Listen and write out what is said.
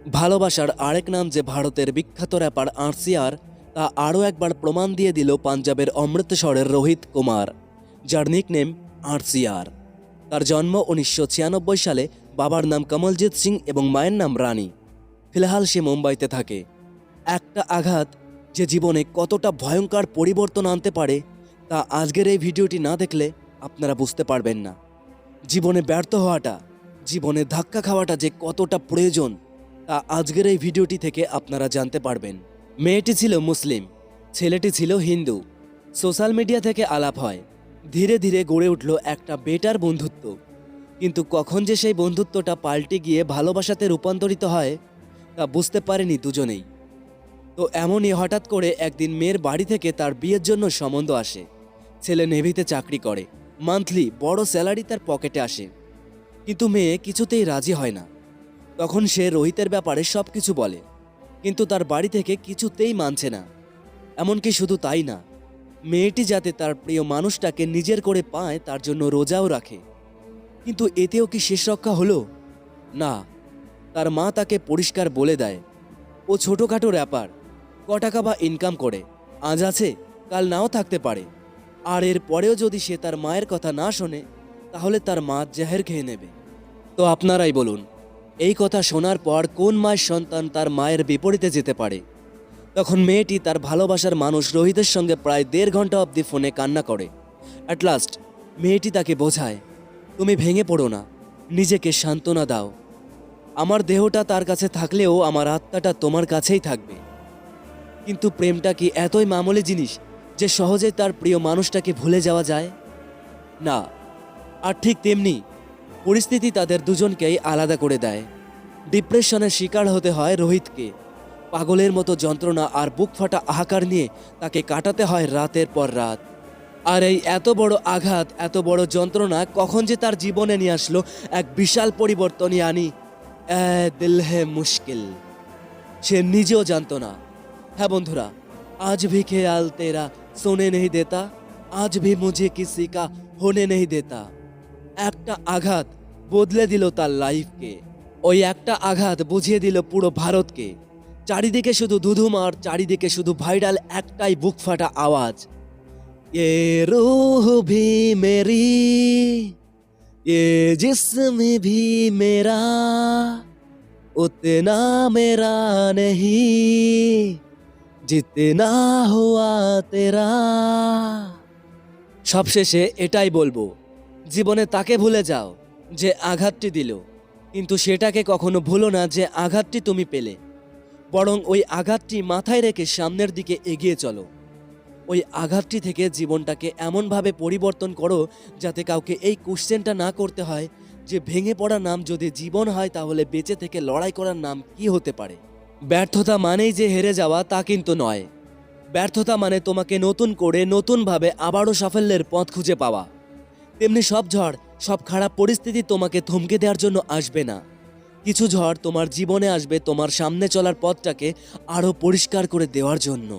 ভালোবাসার আরেক নাম যে ভারতের বিখ্যাত র্যাপার আরসিআর, তা আরও একবার প্রমাণ দিয়ে দিল পাঞ্জাবের অমৃতসরের রোহিত কুমার, যার নিকনেম আরসিআর। তার জন্ম 1996 সালে। বাবার নাম কমলজিৎ সিং এবং মায়ের নাম রানী। ফিলহাল সে মুম্বাইতে থাকে। একটা আঘাত যে জীবনে কতটা ভয়ঙ্কর পরিবর্তন আনতে পারে তা আজকের এই ভিডিওটি না দেখলে আপনারা বুঝতে পারবেন না। জীবনে ব্যর্থ হওয়াটা, জীবনে ধাক্কা খাওয়াটা যে কতটা প্রয়োজন তা আজকের এই ভিডিওটি থেকে আপনারা জানতে পারবেন। মেয়েটি ছিল মুসলিম, ছেলেটি ছিল হিন্দু। সোশ্যাল মিডিয়া থেকে আলাপ হয়, ধীরে ধীরে গড়ে উঠল একটা বেটার বন্ধুত্ব। কিন্তু কখন যে সেই বন্ধুত্বটা পাল্টে গিয়ে ভালোবাসাতে রূপান্তরিত হয় তা বুঝতে পারেনি দুজনেই। তো এমনই হঠাৎ করে একদিন মেয়ের বাড়ি থেকে তার বিয়ের জন্য সম্বন্ধ আসে। ছেলে নেভিতে চাকরি করে, মান্থলি বড় স্যালারি তার পকেটে আসে। কিন্তু মেয়ে কিছুতেই রাজি হয় না। তখন সে রোহিতের ব্যাপারে সব কিছু বলে, কিন্তু তার বাড়ি থেকে কিছুতেই মানছে না। এমনকি শুধু তাই না, মেয়েটি যাতে তার প্রিয় মানুষটাকে নিজের করে পায় তার জন্য রোজাও রাখে। কিন্তু এতেও কি শেষ রক্ষা হলো? না। তার মা তাকে পরিষ্কার বলে দেয়, ও ছোটোখাটো র্যাপার, ক টাকা বা ইনকাম করে, আজ আছে কাল নাও থাকতে পারে। আর এর পরেও যদি সে তার মায়ের কথা না শোনে তাহলে তার মা জেহের খেয়ে নেবে। তো আপনারাই বলুন, এই কথা শোনার পর কোন মায়ের সন্তান তার মায়ের বিপরীতে যেতে পারে? তখন মেয়েটি তার ভালোবাসার মানুষ রোহিতের সঙ্গে প্রায় 1.5 ঘন্টা অবধি ফোনে কান্না করে। অ্যাট লাস্ট মেয়েটি তাকে বোঝায়, তুমি ভেঙে পড়ো না, নিজেকে সান্ত্বনা দাও। আমার দেহটা তার কাছে থাকলেও আমার আত্মাটা তোমার কাছেই থাকবে। কিন্তু প্রেমটা কি এতই মামুলি জিনিস যে সহজে তার প্রিয় মানুষটাকে ভুলে যাওয়া যায়? না। আর ঠিক তেমনি পরিস্থিতি তাদের দুজনকেই আলাদা করে দেয়। ডিপ্রেশনের শিকার হতে হয় রোহিতকে। পাগলের মতো যন্ত্রণা আর বুক ফাটা হাহাকার নিয়ে তাকে কাটাতে হয় রাতের পর রাত। আর এই এত বড় আঘাত, এত বড় যন্ত্রণা কখন যে তার জীবনে নিয়ে আসলো এক বিশাল পরিবর্তনই আনি, দিল হে মুশকিল, সে নিজেও জানতো না। হ্যাঁ বন্ধুরা, আজ ভি খেয়াল তেরা সোনে নেই দেতা, আজ ভি মুঝে কিসি কা হোনে নেই দেতা। একটা আঘাত বদলে দিল তার লাইফকে। ওই একটা আঘাত বুঝিয়ে দিল পুরো ভারতকে। চারিদিকে শুধু ধুধুমার, চারিদিকে শুধু ভাইরাল একটাই বুক ফাটা আওয়াজ, এ রূহ ভি মেরি, এ জিস্ম ভি মেরা, উतना मेरा नहीं जितना हुआ तेरा। সবশেষে এটাই বলবো, জীবনে তাকে ভুলে যাও যে আঘাতটি দিল, কিন্তু সেটাকে কখনো ভুলো না যে আঘাতটি তুমি পেলে। বরং ওই আঘাতটি মাথায় রেখে সামনের দিকে এগিয়ে চলো। ওই আঘাতটি থেকে জীবনটাকে এমনভাবে পরিবর্তন করো যাতে কাউকে এই কোশ্চেনটা না করতে হয় যে ভেঙে পড়া নাম যদি জীবন হয় তাহলে বেঁচে থেকে লড়াই করার নাম কি হতে পারে। ব্যর্থতা মানেই যে হেরে যাওয়া তা কিন্তু নয়। ব্যর্থতা মানে তোমাকে নতুন করে নতুনভাবে আবারও সাফল্যের পথ খুঁজে পাওয়া। তেমনি সব ঝড়, সব খারাপ পরিস্থিতি তোমাকে থমকে দেওয়ার জন্য আসবে না। কিছু ঝড় তোমার জীবনে আসবে তোমার সামনে চলার পথটাকে আরও পরিষ্কার করে দেওয়ার জন্য।